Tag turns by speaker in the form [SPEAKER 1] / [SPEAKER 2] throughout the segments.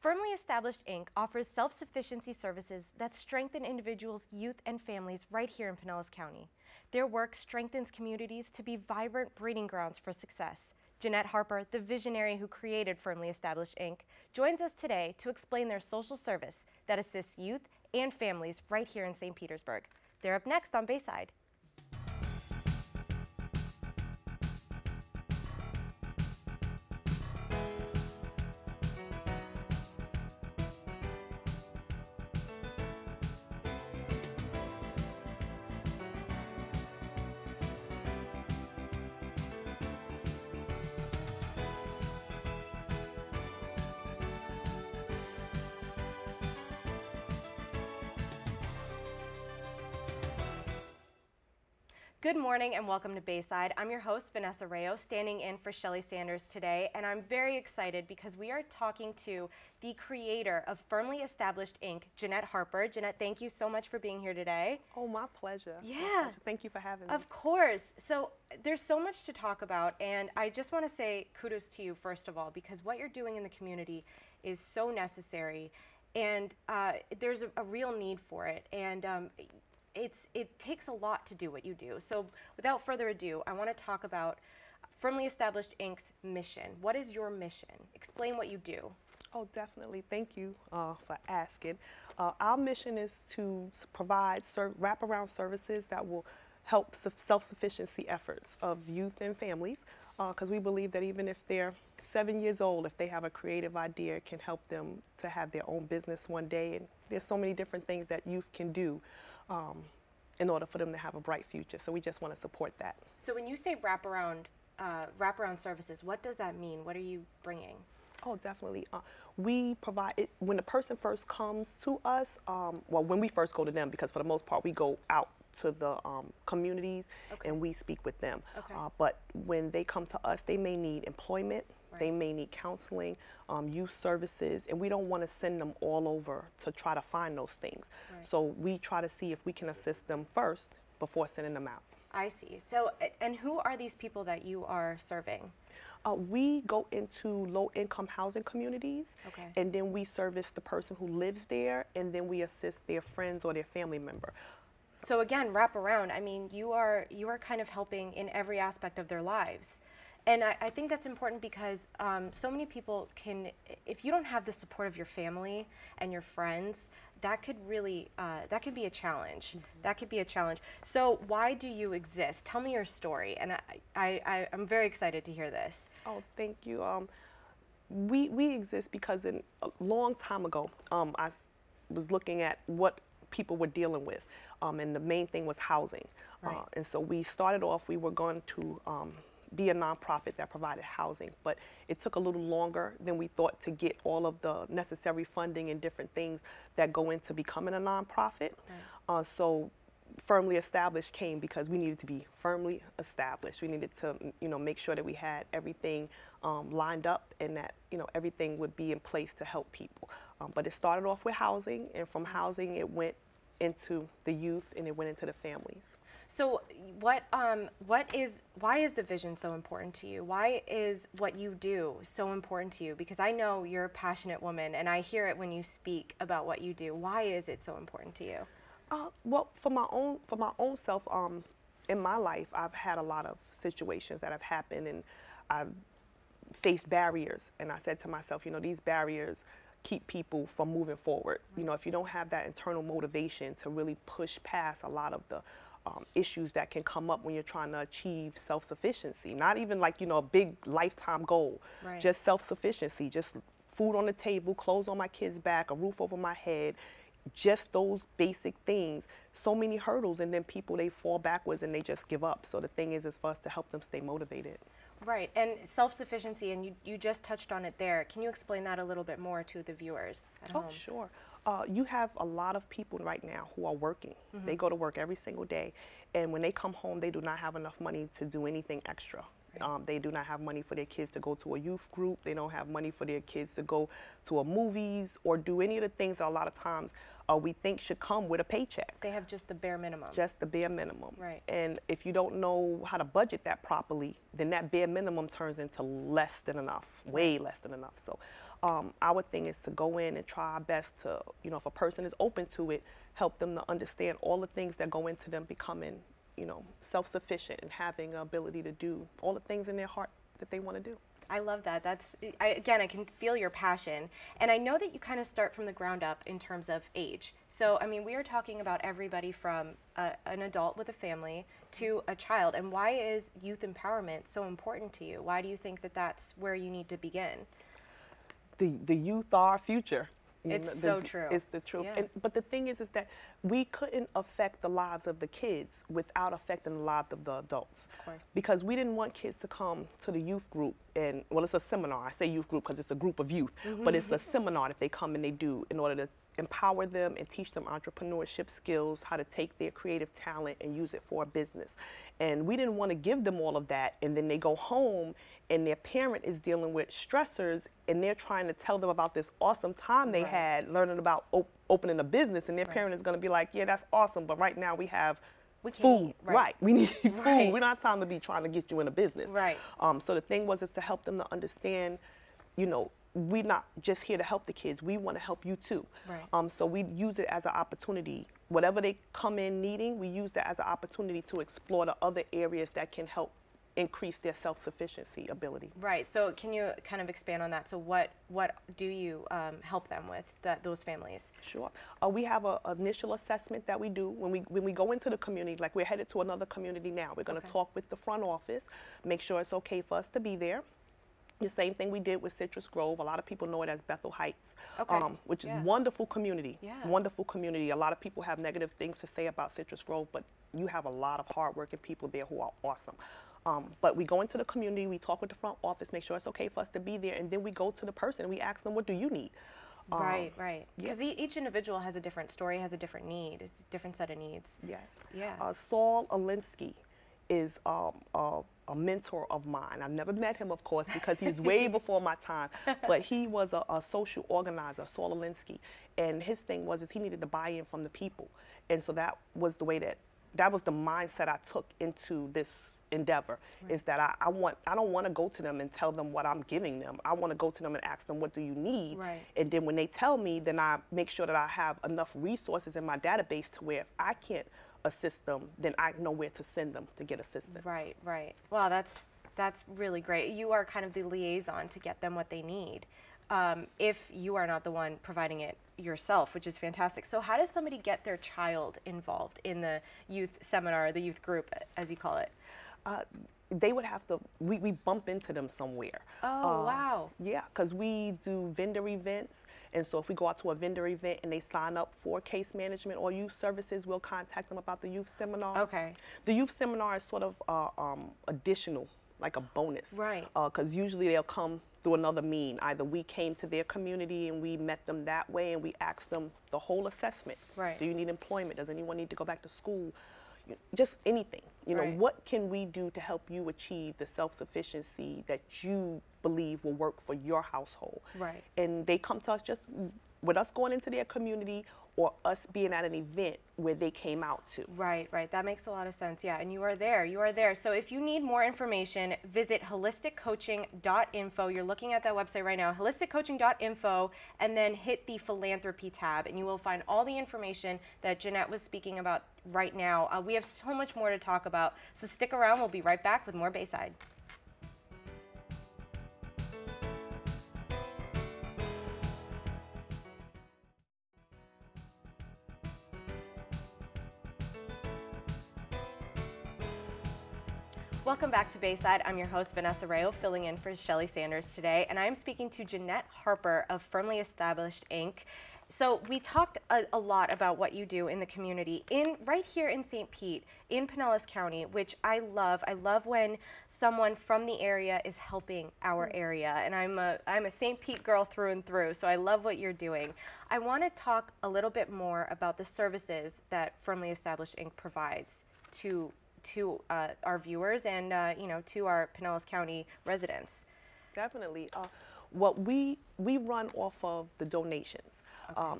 [SPEAKER 1] Firmly Established Inc. offers self-sufficiency services that strengthen individuals, youth, and families right here in Pinellas County. Their work strengthens communities to be vibrant breeding grounds for success. Jeanette Harper, the visionary who created Firmly Established Inc., joins us today to explain their social service that assists youth and families right here in St. Petersburg. They're up next on Bayside. Good morning and welcome to Bayside. I'm your host, Vanessa Rayo, standing in for Shelly Sanders today, and I'm very excited because we are talking to the creator of Firmly Established Inc., Jeanette Harper. Jeanette, thank you so much for being here today.
[SPEAKER 2] Oh, my pleasure.
[SPEAKER 1] Yeah.
[SPEAKER 2] My pleasure. Thank you for having me.
[SPEAKER 1] Of course. So there's so much to talk about, and I just want to say kudos to you, first of all, because what you're doing in the community is so necessary, and there's a real need for it. And it takes a lot to do what you do. So without further ado, I want to talk about Firmly Established Inc.'s mission. What is your mission? Explain what you do.
[SPEAKER 2] Oh, definitely. Thank you for asking. Our mission is to provide wraparound services that will help self-sufficiency efforts of youth and families, because we believe that even if they're 7 years old, if they have a creative idea, it can help them to have their own business one day. And there's so many different things that youth can do in order for them to have a bright future. So we just want to support that.
[SPEAKER 1] So when you say wraparound services, what does that mean? What are you bringing?
[SPEAKER 2] Oh, definitely. We provide it when the person first comes to us, well, when we first go to them, because for the most part we go out to the communities and we speak with them. But when they come to us, they may need employment, they may need counseling, youth services, and we don't want to send them all over to try to find those things. So we try to see if we can assist them first before sending them out.
[SPEAKER 1] I see. So, and who are these people that you are serving?
[SPEAKER 2] We go into low-income housing communities, and then we service the person who lives there, and then we assist their friends or their family member.
[SPEAKER 1] So again, wrap around. I mean, you are kind of helping in every aspect of their lives. And I think that's important because so many people can, if you don't have the support of your family and your friends, that could really, that could be a challenge. That could be a challenge. So why do you exist? Tell me your story. And I'm very excited to hear this.
[SPEAKER 2] Oh, thank you. We exist because a long time ago, I was looking at what people were dealing with, and the main thing was housing. And so we started off, we were going to be a nonprofit that provided housing, but it took a little longer than we thought to get all of the necessary funding and different things that go into becoming a nonprofit. So Firmly Established came because we needed to be firmly established. We needed to, make sure that we had everything lined up and that, everything would be in place to help people. But it started off with housing, and from housing it went into the youth and it went into the families.
[SPEAKER 1] So why is the vision so important to you? Why is what you do so important to you? Because I know you're a passionate woman and I hear it when you speak about what you do. Why is it so important to you?
[SPEAKER 2] Well, for my own self, in my life, I've had a lot of situations that have happened, and I've faced barriers. And I said to myself, these barriers keep people from moving forward. If you don't have that internal motivation to really push past a lot of the issues that can come up when you're trying to achieve self-sufficiency, not even like, a big lifetime goal, just self-sufficiency, just food on the table, clothes on my kids' back, a roof over my head, just those basic things, so many hurdles, and then people, they fall backwards and they just give up. So the thing is for us to help them stay motivated.
[SPEAKER 1] Right, and self-sufficiency, and you just touched on it there. Can you explain that a little bit more to the viewers at home?
[SPEAKER 2] Oh, sure. You have a lot of people right now who are working. They go to work every single day, and when they come home, they do not have enough money to do anything extra. They do not have money for their kids to go to a youth group. They don't have money for their kids to go to a movies or do any of the things that a lot of times we think should come with a paycheck.
[SPEAKER 1] They have just the bare minimum.
[SPEAKER 2] Just the bare minimum.
[SPEAKER 1] Right.
[SPEAKER 2] And if you don't know how to budget that properly, then that bare minimum turns into less than enough, way less than enough. So our thing is to go in and try our best to, you know, if a person is open to it, help them to understand all the things that go into them becoming, you know, self-sufficient and having the ability to do all the things in their heart that they want to do.
[SPEAKER 1] I love that. Again, I can feel your passion. And I know that you kind of start from the ground up in terms of age. So, I mean, we are talking about everybody from an adult with a family to a child. And why is youth empowerment so important to you? Why do you think that that's where you need to begin?
[SPEAKER 2] The youth are our future.
[SPEAKER 1] It's so true.
[SPEAKER 2] It's the truth.
[SPEAKER 1] Yeah.
[SPEAKER 2] But the thing is that we couldn't affect the lives of the kids without affecting the lives of the adults.
[SPEAKER 1] Of course.
[SPEAKER 2] Because we didn't want kids to come to the youth group and, well, it's a seminar. I say youth group because it's a group of youth, but it's a seminar that they come and they do in order to empower them and teach them entrepreneurship skills, how to take their creative talent and use it for a business. And we didn't want to give them all of that, and then they go home and their parent is dealing with stressors and they're trying to tell them about this awesome time they had learning about opening a business, and their parent is going to be like, yeah, that's awesome, but right now we have food. We need food. We don't have time to be trying to get you in a business. So the thing was is to help them to understand, you know, we're not just here to help the kids. We want to help you too. So we use it as an opportunity. Whatever they come in needing, we use that as an opportunity to explore the other areas that can help increase their self-sufficiency ability.
[SPEAKER 1] Right. So can you kind of expand on that? So what do you help them with, those families?
[SPEAKER 2] Sure. We have an initial assessment that we do when we go into the community. Like, we're headed to another community now. We're going to talk with the front office, make sure it's okay for us to be there. The same thing we did with Citrus Grove. A lot of people know it as Bethel Heights, which is wonderful community. Wonderful community. A lot of people have negative things to say about Citrus Grove, but you have a lot of hardworking people there who are awesome. But we go into the community, we talk with the front office, make sure it's okay for us to be there, and then we go to the person and we ask them, what do you need?
[SPEAKER 1] Right. Because each individual has a different story, has a different need, it's a different set of needs.
[SPEAKER 2] Saul Alinsky is a mentor of mine. I've never met him, of course, because he's way before my time, but he was a social organizer, Saul Alinsky, and his thing was he needed the buy-in from the people, and so that was the way that was the mindset I took into this endeavor, is that I don't want to go to them and tell them what I'm giving them. I want to go to them and ask them, what do you need? And then when they tell me, then I make sure that I have enough resources in my database to where if I can't assist them, then I know where to send them to get assistance. Right.
[SPEAKER 1] Wow, that's really great. You are kind of the liaison to get them what they need, if you are not the one providing it yourself, which is fantastic. So how does somebody get their child involved in the youth seminar, the youth group, as you call it?
[SPEAKER 2] They would have to, we bump into them somewhere.
[SPEAKER 1] Oh, wow.
[SPEAKER 2] Yeah, because we do vendor events. And so if we go out to a vendor event and they sign up for case management or youth services, we'll contact them about the youth seminar. The youth seminar is sort of additional, like a bonus. Because usually they'll come through another mean. Either we came to their community and we met them that way and we asked them the whole assessment. Do you need employment? Does anyone need to go back to school? Just anything, you know, what can we do to help you achieve the self-sufficiency that you believe will work for your household? And they come to us just with us going into their community or us being at an event where they came out to.
[SPEAKER 1] Right. That makes a lot of sense. Yeah, and you are there. So if you need more information, visit holisticcoaching.info. You're looking at that website right now, holisticcoaching.info, and then hit the philanthropy tab, and you will find all the information that Jeanette was speaking about right now. We have so much more to talk about, so stick around. We'll be right back with more Bayside. Welcome back to Bayside. I'm your host, Vanessa Rayo, filling in for Shelly Sanders today, and I am speaking to Jeanette Harper of Firmly Established, Inc. So we talked a lot about what you do in the community, right here in St. Pete, in Pinellas County, which I love. I love when someone from the area is helping our area, and I'm a St. Pete girl through and through, so I love what you're doing. I want to talk a little bit more about the services that Firmly Established, Inc. provides to to our viewers and to our Pinellas County residents?
[SPEAKER 2] Definitely. What we run off of the donations,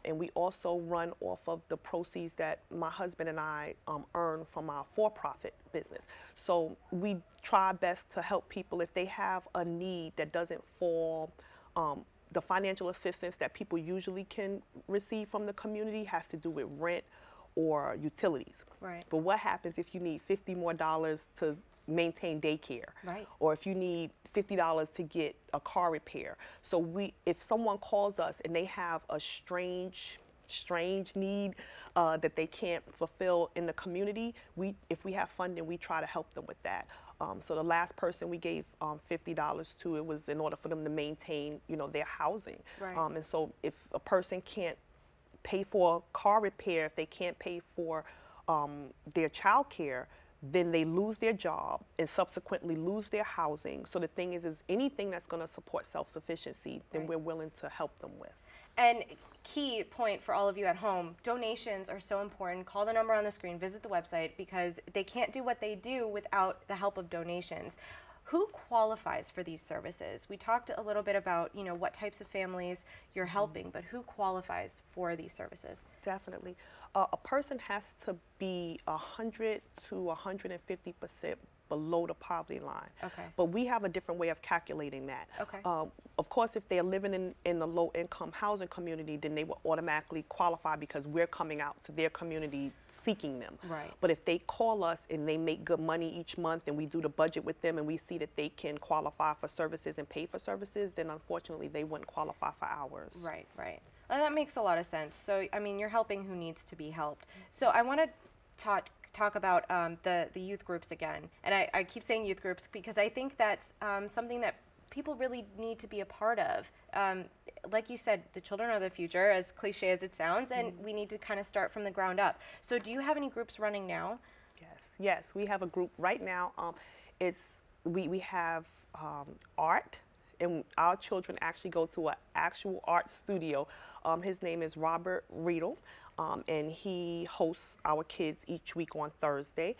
[SPEAKER 2] and we also run off of the proceeds that my husband and I earn from our for-profit business. So we try best to help people if they have a need that doesn't fall. The financial assistance that people usually can receive from the community has to do with rent or utilities.
[SPEAKER 1] Right.
[SPEAKER 2] But what happens if you need $50 more to maintain daycare?
[SPEAKER 1] Right.
[SPEAKER 2] Or if you need $50 to get a car repair. So if someone calls us and they have a strange need that they can't fulfill in the community, if we have funding, we try to help them with that. So the last person we gave $50 to, it was in order for them to maintain, their housing.
[SPEAKER 1] Right.
[SPEAKER 2] And so if a person can't pay for a car repair, if they can't pay for their child care, then they lose their job and subsequently lose their housing. So the thing is anything that's going to support self-sufficiency, then
[SPEAKER 1] Right.
[SPEAKER 2] we're willing to help them with.
[SPEAKER 1] And key point for all of you at home, donations are so important. Call the number on the screen, visit the website, because they can't do what they do without the help of donations. Who qualifies for these services? We talked a little bit about, what types of families you're helping, but who qualifies for these services?
[SPEAKER 2] Definitely. A person has to be 100 to 150% below the poverty line.
[SPEAKER 1] Okay.
[SPEAKER 2] But we have a different way of calculating that.
[SPEAKER 1] Okay.
[SPEAKER 2] Of course, if they're living in a low-income housing community, then they will automatically qualify because we're coming out to their community seeking them.
[SPEAKER 1] Right.
[SPEAKER 2] But if they call us and they make good money each month and we do the budget with them and we see that they can qualify for services and pay for services, then unfortunately they wouldn't qualify for ours.
[SPEAKER 1] Right, right. Well, that makes a lot of sense. So, I mean, you're helping who needs to be helped. So I want to talk about the youth groups again. And I keep saying youth groups because I think that's something that people really need to be a part of. Like you said, the children are the future, as cliche as it sounds, and we need to kind of start from the ground up. So do you have any groups running now?
[SPEAKER 2] Yes, we have a group right now. We have art, and our children actually go to an actual art studio. His name is Robert Riedel, and he hosts our kids each week on Thursday.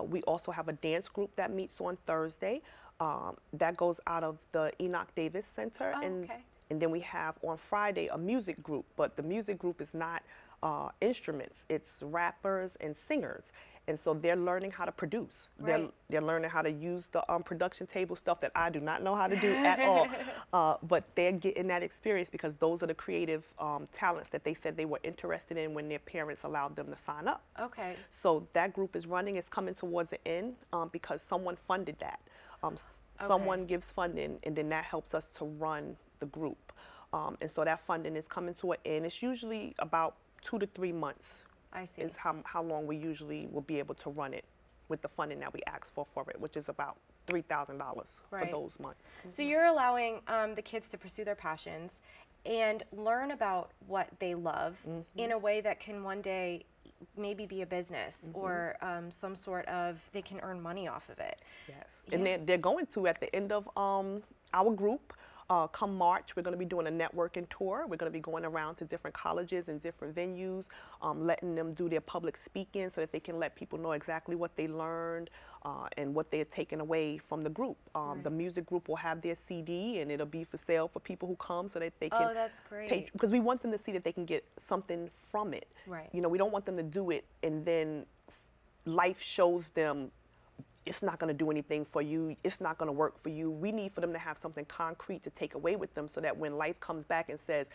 [SPEAKER 2] We also have a dance group that meets on Thursday. That goes out of the Enoch Davis Center.
[SPEAKER 1] Oh, okay.
[SPEAKER 2] And then we have on Friday a music group, but the music group is not instruments, it's rappers and singers. And so they're learning how to produce.
[SPEAKER 1] Right.
[SPEAKER 2] They're learning how to use the production table stuff that I do not know how to do at all. But they're getting that experience because those are the creative talents that they said they were interested in when their parents allowed them to sign up.
[SPEAKER 1] Okay.
[SPEAKER 2] So that group is running. It's coming towards the end because someone funded that. Someone gives funding, and then that helps us to run the group. And so that funding is coming to an end. It's usually about 2 to 3 months.
[SPEAKER 1] I see.
[SPEAKER 2] Is how long we usually will be able to run it with the funding that we ask for it, which is about $3,000
[SPEAKER 1] Right.
[SPEAKER 2] for those months.
[SPEAKER 1] So you're allowing the kids to pursue their passions and learn about what they love in a way that can one day maybe be a business or some sort of, they can earn money off of it.
[SPEAKER 2] Yes.
[SPEAKER 1] Yeah.
[SPEAKER 2] And they're going to, at the end of our group, come March, we're going to be doing a networking tour. We're going to be going around to different colleges and different venues, letting them do their public speaking so that they can let people know exactly what they learned and what they're taking away from the group. The music group will have their CD, and it'll be for sale for people who come so that they can
[SPEAKER 1] that's great.
[SPEAKER 2] pay, because we want them to see that they can get something from it.
[SPEAKER 1] Right.
[SPEAKER 2] We don't want them to do it and then life shows them it's not going to do anything for you. It's not going to work for you. We need for them to have something concrete to take away with them so that when life comes back and says,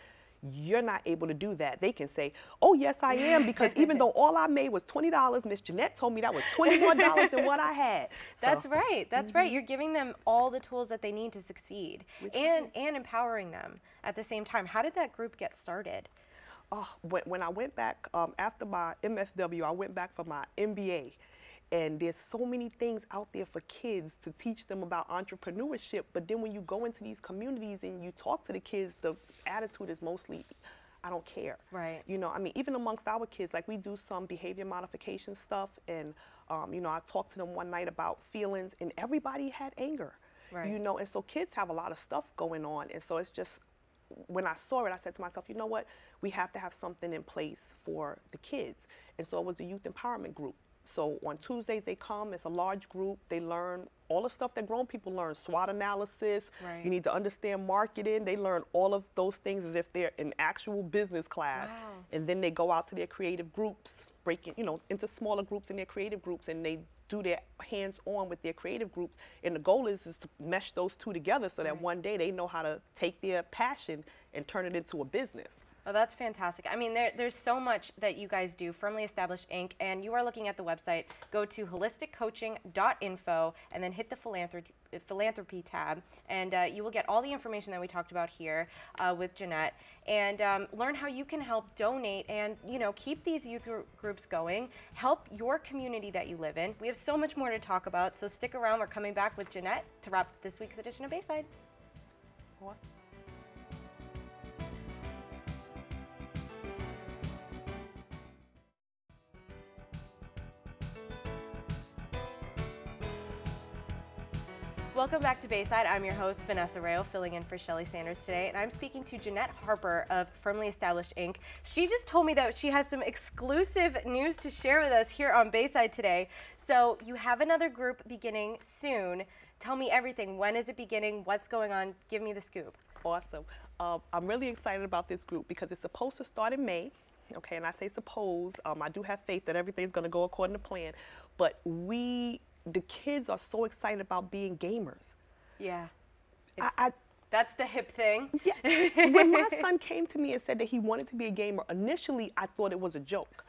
[SPEAKER 2] you're not able to do that, they can say, oh, yes, I am, because even though all I made was $20, Miss Jeanette told me that was $20 more than what I had.
[SPEAKER 1] That's right. That's right. You're giving them all the tools that they need to succeed and empowering them at the same time. How did that group get started?
[SPEAKER 2] When I went back, after my MSW, I went back for my MBA. And there's so many things out there for kids to teach them about entrepreneurship. But then when you go into these communities and you talk to the kids, the attitude is mostly, I don't care.
[SPEAKER 1] Right.
[SPEAKER 2] I mean, even amongst our kids, like we do some behavior modification stuff. And, I talked to them one night about feelings, and everybody had anger.
[SPEAKER 1] Right.
[SPEAKER 2] And so kids have a lot of stuff going on. And so it's just, when I saw it, I said to myself, you know what? We have to have something in place for the kids. And so it was a youth empowerment group. So on Tuesdays they come, it's a large group, they learn all the stuff that grown people learn, SWOT analysis,
[SPEAKER 1] Right.
[SPEAKER 2] you need to understand marketing, they learn all of those things as if they're in actual business class.
[SPEAKER 1] Wow.
[SPEAKER 2] And then they go out to their creative groups, breaking, into smaller groups in their creative groups, and they do their hands-on with their creative groups. And the goal is to mesh those two together so that
[SPEAKER 1] Right.
[SPEAKER 2] one day they know how to take their passion and turn it into a business.
[SPEAKER 1] Oh, that's fantastic. I mean, there's so much that you guys do, Firmly Established Inc., and you are looking at the website. Go to holisticcoaching.info and then hit the philanthropy tab, and you will get all the information that we talked about here with Jeanette, and learn how you can help donate and, keep these youth groups going, help your community that you live in. We have so much more to talk about, so stick around. We're coming back with Jeanette to wrap up this week's edition of Bayside.
[SPEAKER 2] Awesome.
[SPEAKER 1] Welcome back to Bayside. I'm your host, Vanessa Rayo, filling in for Shelly Sanders today, and I'm speaking to Jeanette Harper of Firmly Established Inc. She just told me that she has some exclusive news to share with us here on Bayside today. So you have another group beginning soon. Tell me everything. When is it beginning? What's going on? Give me the scoop.
[SPEAKER 2] Awesome. I'm really excited about this group because it's supposed to start in May. Okay, and I say suppose. I do have faith that everything's going to go according to plan, but the kids are so excited about being gamers.
[SPEAKER 1] Yeah.
[SPEAKER 2] That's
[SPEAKER 1] the hip thing.
[SPEAKER 2] Yeah. When my son came to me and said that he wanted to be a gamer, initially I thought it was a joke.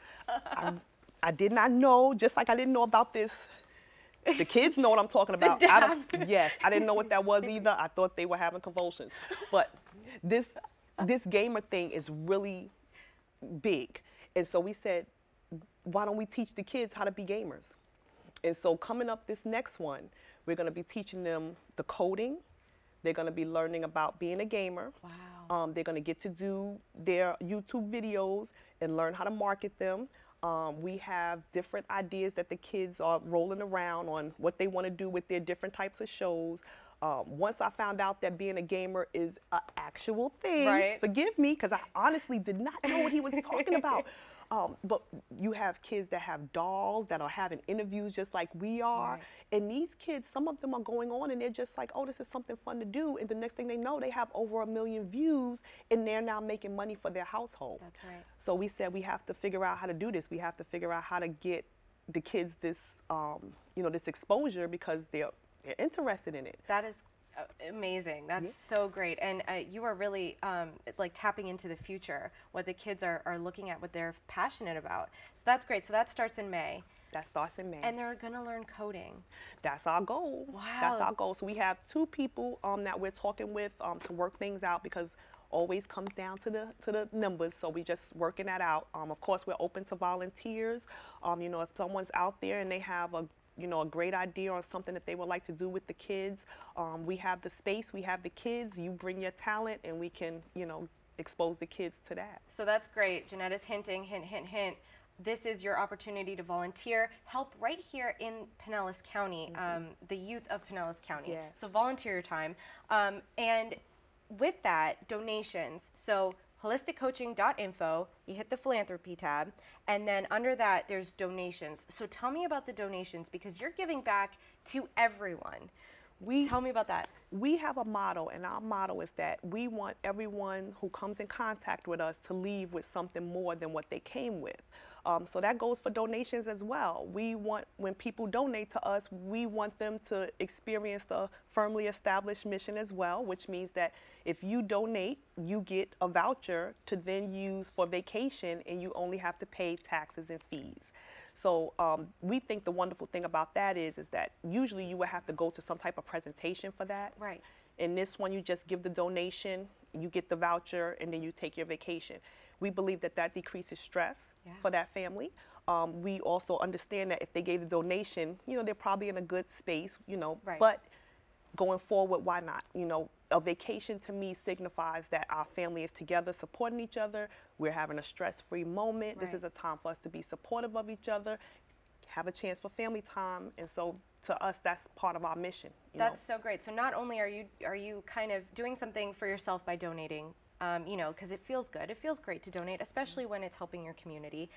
[SPEAKER 2] I did not know, just like I didn't know about this. The kids know what I'm talking about. Yes, I didn't know what that was either. I thought they were having convulsions. But this gamer thing is really big. And so we said, why don't we teach the kids how to be gamers? And so coming up this next one, we're going to be teaching them the coding. They're going to be learning about being a gamer.
[SPEAKER 1] Wow.
[SPEAKER 2] They're going to get to do their YouTube videos and learn how to market them. We have different ideas that the kids are rolling around on what they want to do with their different types of shows. Once I found out that being a gamer is an actual thing,
[SPEAKER 1] right.
[SPEAKER 2] Forgive me, because I honestly did not know what he was talking about. But you have kids that have dolls that are having interviews just like we are.
[SPEAKER 1] Right.
[SPEAKER 2] And these kids, some of them are going on and they're just like, oh, this is something fun to do. And the next thing they know, they have over 1 million views and they're now making money for their household.
[SPEAKER 1] That's right.
[SPEAKER 2] So we said we have to figure out how to do this. We have to figure out how to get the kids this, this exposure because they're interested in it.
[SPEAKER 1] That is amazing. That's so great. And you are really like tapping into the future, what the kids are looking at, what they're passionate about. So that's great. So that starts in May.
[SPEAKER 2] That starts in May.
[SPEAKER 1] And they're going to learn coding.
[SPEAKER 2] That's our goal.
[SPEAKER 1] Wow.
[SPEAKER 2] That's our goal. So we have 2 people that we're talking with to work things out because always comes down to the numbers. So we just working that out. Of course, we're open to volunteers. If someone's out there and they have a great idea or something that they would like to do with the kids. We have the space, we have the kids, you bring your talent and we can, expose the kids to that.
[SPEAKER 1] So that's great. Jeanette is hinting, hint, hint, hint. This is your opportunity to volunteer, help right here in Pinellas County, the youth of Pinellas County.
[SPEAKER 2] Yes.
[SPEAKER 1] So volunteer your time. And with that, donations. So holisticcoaching.info, you hit the philanthropy tab, and then under that there's donations. So tell me about the donations because you're giving back to everyone. Tell me about that.
[SPEAKER 2] We have a motto, and our motto is that we want everyone who comes in contact with us to leave with something more than what they came with. So that goes for donations as well. We want, when people donate to us, we want them to experience the firmly established mission as well, which means that if you donate, you get a voucher to then use for vacation, and you only have to pay taxes and fees. So we think the wonderful thing about that is that usually you would have to go to some type of presentation for that.
[SPEAKER 1] Right.
[SPEAKER 2] In this one, you just give the donation, you get the voucher, and then you take your vacation. We believe that that decreases stress for that family. We also understand that if they gave the donation, they're probably in a good space,
[SPEAKER 1] Right.
[SPEAKER 2] but going forward, why not? A vacation to me signifies that our family is together supporting each other. We're having a stress-free moment.
[SPEAKER 1] Right.
[SPEAKER 2] This is a time for us to be supportive of each other, have a chance for family time. And so to us, that's part of our mission.
[SPEAKER 1] That's so great. So not only are you kind of doing something for yourself by donating, because it feels good. It feels great to donate, especially when it's helping your community.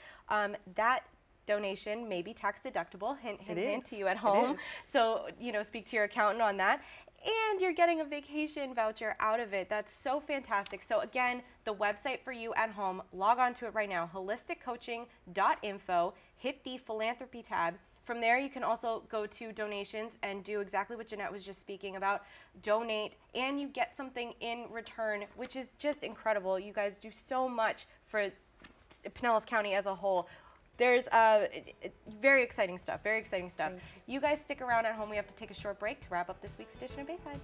[SPEAKER 1] That donation may be tax deductible. Hint, hint,
[SPEAKER 2] It
[SPEAKER 1] hint
[SPEAKER 2] is.
[SPEAKER 1] to you at
[SPEAKER 2] It
[SPEAKER 1] home.
[SPEAKER 2] is.
[SPEAKER 1] So, you know, speak to your accountant on that. And you're getting a vacation voucher out of it. That's so fantastic. So again, the website for you at home, log on to it right now, holisticcoaching.info, hit the philanthropy tab. From there, you can also go to donations and do exactly what Jeanette was just speaking about, donate, and you get something in return, which is just incredible. You guys do so much for Pinellas County as a whole. There's very exciting stuff, very exciting stuff. You guys stick around at home. We have to take a short break to wrap up this week's edition of Bayside.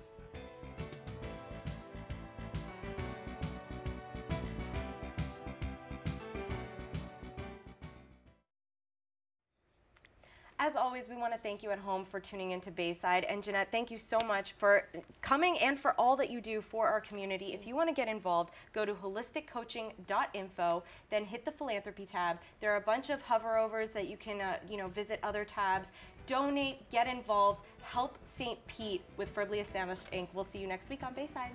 [SPEAKER 1] As always, we want to thank you at home for tuning into Bayside. And Jeanette, thank you so much for coming and for all that you do for our community. If you want to get involved, go to holisticcoaching.info, then hit the philanthropy tab. There are a bunch of hoverovers that you can visit other tabs. Donate, get involved, help St. Pete with Firmly Established Inc. We'll see you next week on Bayside.